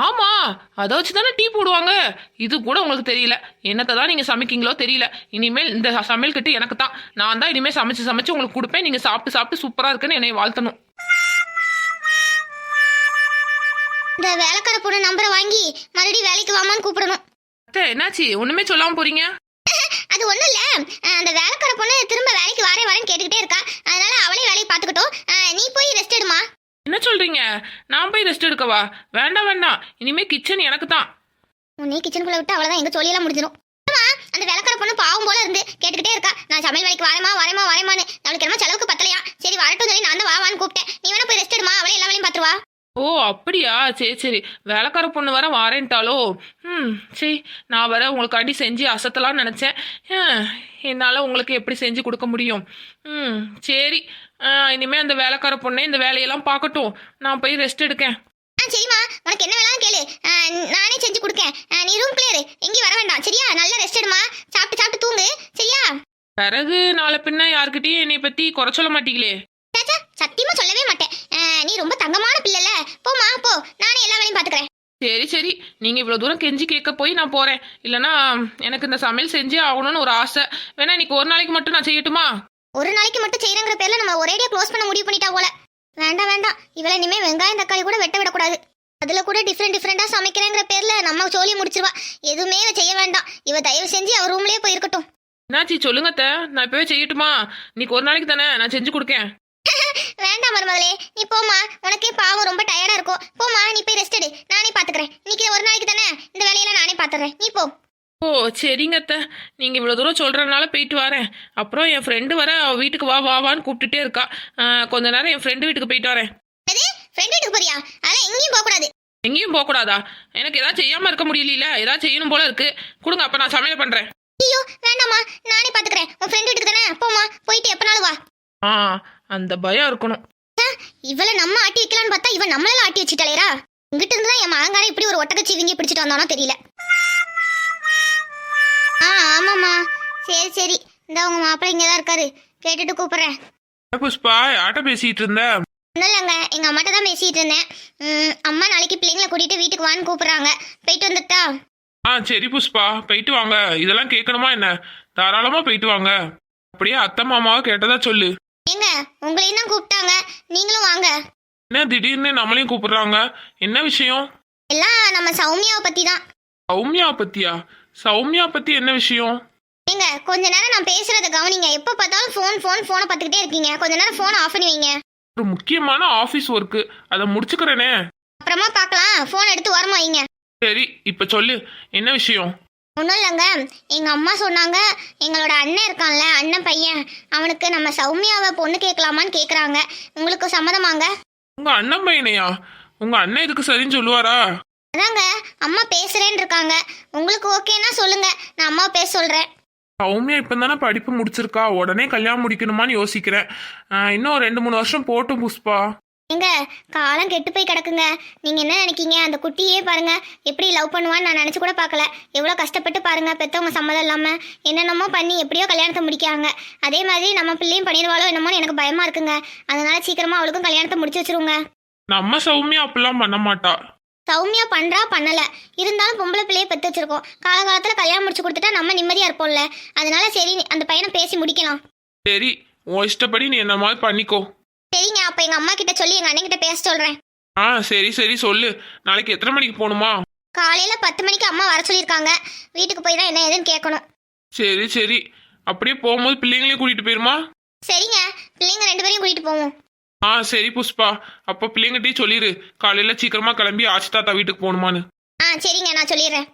ஆமா, அதை வச்சு தானே டீ போடுவாங்க. இது கூட உங்களுக்கு தெரியல. என்னத்தை தான் நீங்க சமைக்கீங்களோ தெரியல. இனிமேல் இந்த சமையல் கட்டு எனக்கு தான். நான் தான் இனிமேல் சமைச்சு சமைச்சு உங்களுக்கு கொடுப்பேன். நீங்க சாப்பிட்டு சாப்பிட்டு சூப்பரா இருக்குன்னு என்னை வாழ்த்தணும். இந்த வேலைக்கார பொண்ணு நம்பரை வாங்கி மறுபடியும் வேலைக்கு வாமான்னு கூப்பிடணும். அத்தை, என்னாச்சு ஒண்ணுமே சொல்லாம போறீங்க? அது ஒண்ணும் இல்ல, அந்த வேலைக்கார பொண்ணு திரும்ப வேலைக்கு வரேன்னு கேட்டுக்கிட்டே இருக்கா. அதனால அவளே வேலையை பார்த்துக்கிட்டோம். நீ போய் ரெஸ்ட் எடுமா. என்ன சொல்றீங்க? நான் போய் ரெஸ்ட் எடுக்கவா? வேண்டாம் வேண்டாம், இனிமே கிச்சன் எனக்கு தான். உன்னை கிச்சனுக்குள்ள விட்டு அவ்வளவுதான், எங்க சொல்லியெல்லாம் முடிஞ்சிடும். அந்த வேலைக்கார பொண்ணு பாவம் போல இருந்து கேட்டுக்கிட்டே இருக்கா. நான் சமையல் வேலைக்கு வரேமான்னு. அவளுக்கு என்னமோ செலவுக்கு பத்தலையா. சரி வரட்டும் சொல்லி நான் தான் வான்னு கூப்பிட்டேன். நீ வேணா போய் ரெஸ்ட் எடுமா, அவளே எல்லா வேலையும் பாத்துருவா. ஓ அப்படியா? சரி சரி, வேலைக்கார பொண்ணு வர வாரேன்ட்டாலோ. சரி, நான் வர உங்களுக்காண்டி செஞ்சு அசத்தலாம்னு நினச்சேன். என்னால் உங்களுக்கு எப்படி செஞ்சு கொடுக்க முடியும்? சரி, இனிமேல் அந்த வேலைக்கார பொண்ணே இந்த வேலையெல்லாம் பார்க்கட்டும். நான் போய் ரெஸ்ட் எடுக்கேன். சரிம்மா, உனக்கு என்ன வேணாலும் கேளு, நானே செஞ்சு கொடுக்கேன். நீ ரூம் கிளியர், எங்கேயும் வர வேண்டாம் சரியா? நல்லா ரெஸ்ட் எடுமா, சாப்பிட்டு தூங்கு சரியா? பிறகு நாளை பின்ன யாருக்கிட்டையும் என்னை பற்றி குறை சொல்ல மாட்டீங்களே? சத்தியமா சொல்லவே மாட்டேன். நீ ரொம்ப தங்கமான பிள்ளைல. போமா போ, நானே எல்லா வேலையும் பாத்துக்கிறேன். சரி சரி, நீங்கள் இவ்வளோ தூரம் கெஞ்சி கேட்க போய் நான் போகிறேன். இல்லைனா எனக்கு இந்த சமையல் செஞ்சே ஆகணும்னு ஒரு ஆசை. வேணா இன்னைக்கு ஒரு நாளைக்கு மட்டும் நான் செய்யட்டுமா? ஒரு நாளைக்கு மட்டும் செய்யறங்கிற பேர்ல நம்ம ஒரேடியா க்ளோஸ் பண்ண முடிவு பண்ணிட்டா போல. வேண்டாம், இவளை இனிமே வெங்காயம் தக்காளி கூட வெட்ட விடக்கூடாது. அதுல கூட டிஃப்ரெண்டா சமைக்கிறேங்கிற பேர்ல நம்ம சொல்லி முடிச்சிருவா. எதுவுமே செய்ய வேண்டாம். இவ தயவு செஞ்சு அவ ரூம்லயே போயிருக்கட்டும். என்னாச்சி சொல்லுங்கத்த, நான் இப்பவே செய்யட்டுமா? இன்னைக்கு ஒரு நாளைக்கு தானே, நான் செஞ்சு கொடுக்கேன். வேண்டாம் மருமகளே, நீ போமா. உனக்கே பாவம் ரொம்ப டயர்டா இருக்கும். போமா, நீ போய் ரெஸ்ட் எடு, நானே பாத்துக்கிறேன். இன்னைக்கு ஒரு நாளைக்கு தானே, இந்த வேலையெல்லாம் நானே பாத்துறேன். நீ போ. ஓ சரிங்க அத்தை, நீங்கள் இவ்வளோ தூரம் சொல்கிறனால போயிட்டு வரேன். அப்புறம் என் ஃப்ரெண்டு வர அவள் வீட்டுக்கு வான்னு கூப்பிட்டுட்டே இருக்கா. கொஞ்ச நேரம் என் ஃப்ரெண்டு வீட்டுக்கு போயிட்டு வரேன். ஃப்ரெண்ட் வீட்டுக்கு போறியா? அதெல்லாம் எங்கேயும் போகக்கூடாது. எங்கேயும் போகக்கூடாதா? எனக்கு ஏதாவது செய்யாமல் இருக்க முடியல, ஏதாவது செய்யணும் போல இருக்கு. கொடுங்க, அப்போ நான் சமையல் பண்ணுறேன். ஐயோ வேண்டாமா, நானே பாத்துக்கிறேன். உன் ஃப்ரெண்ட் வீட்டுக்கு தானே, போமா. போயிட்டு எப்பனாலும் வா. அந்த பயம் இருக்கணும். இவளை நம்ம ஆட்டி வைக்கலான்னு பார்த்தா இவன் நம்மளால ஆட்டி வச்சுட்டாளேரா. இங்கிட்ட இருந்து தான் என் மகங்கார இப்படி ஒரு ஒட்டக்கச்சி இவங்க பிடிச்சிட்டு வந்தானோ தெரியல. ஆமாம்மா, சரி இந்த உங்க மாப்பிள்ளை இங்கதான் இருக்காரு, கேட்டுட்டு கூப்பிடுறேன். புஷ்பா, யார்கிட்ட பேசிட்டு இருந்த? ஒன்றும் இல்லைங்க, எங்க அம்மாட்ட தான் பேசிட்டு இருந்தேன். அம்மா நாளைக்கு பிள்ளைங்களை கூட்டிட்டு வீட்டுக்கு வான்னு கூப்பிடுறாங்க. போயிட்டு வந்துட்டா? சரி புஷ்பா, போயிட்டு வாங்க. இதெல்லாம் கேட்கணுமா என்ன? தாராளமா போயிட்டு வாங்க. அப்படியே அத்தை மாமாவை கேட்டதா சொல்லு. ஏங்க, உங்களையும் தான் கூப்பிட்டாங்க, நீங்களும் வாங்க. என்ன திடீர்னு நம்மளையும் கூப்பிடுறாங்க? என்ன விஷயம்? எல்லாம் நம்ம சௌமியாவை பத்தி தான். சௌமியா பத்தியா? சௌமியா பத்தி என்ன விஷயம்? ஏங்க, கொஞ்ச நேரம் நான் பேசுறத கவனிங்க. எப்ப பார்த்தாலும் போனை பார்த்துக்கிட்டே இருக்கீங்க. கொஞ்ச நேரம் போனை ஆஃப் பண்ணி வைங்க. ஒரு முக்கியமான ஆபீஸ் ஒர்க்கு, அதை முடிச்சுக்கிறேனே. அப்புறமா பார்க்கலாம், போன் எடுத்து ஓரமா வைங்க. சரி, இப்ப சொல்லு, என்ன விஷயம்? ஒன்றும் இல்லைங்க, எங்க அம்மா சொன்னாங்க, எங்களோட அண்ணன் இருக்கான்ல, அண்ணன் பையன், அவனுக்கு நம்ம சௌமியாவை பொண்ணு கேட்கலாமான்னு கேட்குறாங்க. உங்களுக்கு சம்மதமாங்க? உங்க அண்ணன் பையனையா? உங்க அண்ணன் இதுக்கு சரின்னு சொல்லுவாரா? அதாங்க அம்மா பேசுறேன்னு இருக்காங்க. உங்களுக்கு ஓகேன்னா சொல்லுங்க, நான் அம்மா பேச சொல்றேன். சௌமியா இப்போ தானே படிப்பு முடிச்சிருக்கா, உடனே கல்யாணம் முடிக்கணுமான்னு யோசிக்கிறேன். இன்னும் 2-3 வருஷம் போட்டும் புஷ்பா. எங்க காலம் கெட்டு போய் கிடக்குங்க. நீங்க என்ன நினைக்கீங்க? அந்த குட்டியே பாருங்க எப்படி லவ் பண்ணுவான்னு நான் நினைச்சு கூட பார்க்கல. எவ்வளோ கஷ்டப்பட்டு பாருங்க, பெத்தவங்க சம்மதம் இல்லாம என்னென்னமோ பண்ணி எப்படியோ கல்யாணத்தை முடிக்காங்க. அதே மாதிரி நம்ம பிள்ளையும் பண்ணிடுவாளோ என்னமோன்னு எனக்கு பயமா இருக்குங்க. அதனால சீக்கிரமா அவளுக்கும் கல்யாணத்தை முடிச்சு வச்சிருங்க. நம்ம சௌமியா அப்படிலாம் பண்ண மாட்டா. சௌமியா பண்றா பண்ணல, இருந்தாலும் பொம்பளை பிள்ளையை பெற்று வச்சிருக்கோம். காலகாலத்துல கல்யாணம் முடிச்சு கொடுத்துட்டா நம்ம நிம்மதியா இருப்போம்ல. அதனால சரி, அந்த பையனை பேசி முடிக்கலாம். சரி, உன் இஷ்டப்படி நீ என்ன மாதிரி பண்ணிக்கோ. சரிங்க, அப்ப எங்க அம்மா கிட்ட சொல்லி எங்க அண்ணன் கிட்ட பேச சொல்றேன். சரி சொல்லு. நாளைக்கு எத்தனை மணிக்கு போகணுமா? காலையில 10 மணிக்கு அம்மா வர சொல்லியிருக்காங்க. வீட்டுக்கு போய் தான் என்ன ஏதுன்னு கேட்கணும். சரி, அப்படியே போகும்போது பிள்ளைங்களையும் கூட்டிட்டு போயிருமா? சரிங்க, பிள்ளைங்க 2 பேரையும் கூட்டிட்டு போவோம். சரி புஷ்பா, அப்ப பிள்ளைங்கிட்டே சொல்லிடு, காலையில சீக்கிரமா கிளம்பி ஆச்சி தாத்தா வீட்டுக்கு போகணுமான்னு. சரிங்க, நான் சொல்லிடுறேன்.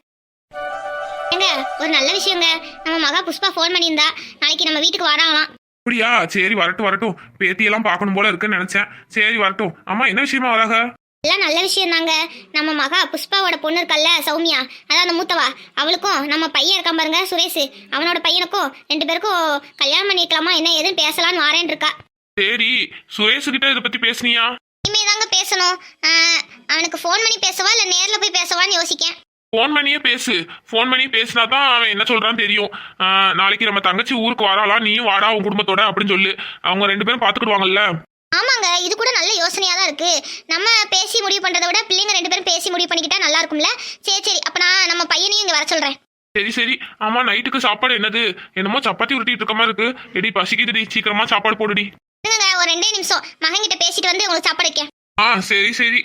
ஏங்க, ஒரு நல்ல விஷயங்க, நம்ம மகா புஷ்பா ஃபோன் பண்ணியிருந்தா, நாளைக்கு நம்ம வீட்டுக்கு வராங்களாம். அப்படியா? சரி, வரட்டும். பேத்தியெல்லாம் பார்க்கணும் போல இருக்குன்னு நினைச்சேன். சரி, வரட்டும். அம்மா, என்ன விஷயமா வராங்க? எல்லாம் நல்ல விஷயம் தாங்க. நம்ம மகா புஷ்பாவோட பொண்ணு இருக்கல்ல சௌமியா, அதான் அந்த மூத்தவா, அவளுக்கும் நம்ம பையன் இருக்கான் பாருங்க சுரேஷ், அவனோட பையனுக்கும் 2 பேருக்கும் கல்யாணம் பண்ணிக்கலாமா என்ன ஏதுன்னு பேசலான்னு வாரேன் இருக்கா. சரி, சுரேஷ் கிட்ட இதை பத்தி பேசுனியா? இனிமே தாங்க பேசணும். அவனுக்கு ஃபோன் பண்ணி பேசவா இல்ல நேர்ல போய் பேசவான்னு யோசிக்கேன். ஃபோன் பண்ணியே பேசு. ஃபோன் பண்ணி பேசினா தான் அவன் என்ன சொல்றான்னு தெரியும். நாளைக்கு நம்ம தங்கச்சி ஊருக்கு வராலாம், நீயும் வாடா உன் குடும்பத்தோட அப்படின்னு சொல்லு. அவங்க 2 பேரும் பாத்துக்கிடுவாங்கல்ல. ஆமாங்க, இது கூட நல்ல யோசனையா தான் இருக்கு. நம்ம பேசி முடிவு பண்றதை விட பிள்ளைங்க 2 பேரும் பேசி முடிவு பண்ணிக்கிட்டா நல்லா இருக்கும்ல. சரி சரி, அப்ப நான் நம்ம பையனையும் இங்க வர சொல்றேன். சரி சரி. ஆமா, நைட்டுக்கு சாப்பாடு என்னது? என்னமோ சப்பாத்தி உருட்டிட்டு இருக்க மாதிரி இருக்கு. எடி பசிக்குதுடி, சீக்கிரமா சாப்பாடு போடுடி. இருங்க ஒரு 2 நிமிஷம், மகன் கிட்ட பேசிட்டு வந்து உங்களுக்கு சாப்பாடு வைக்க. சரி சரி.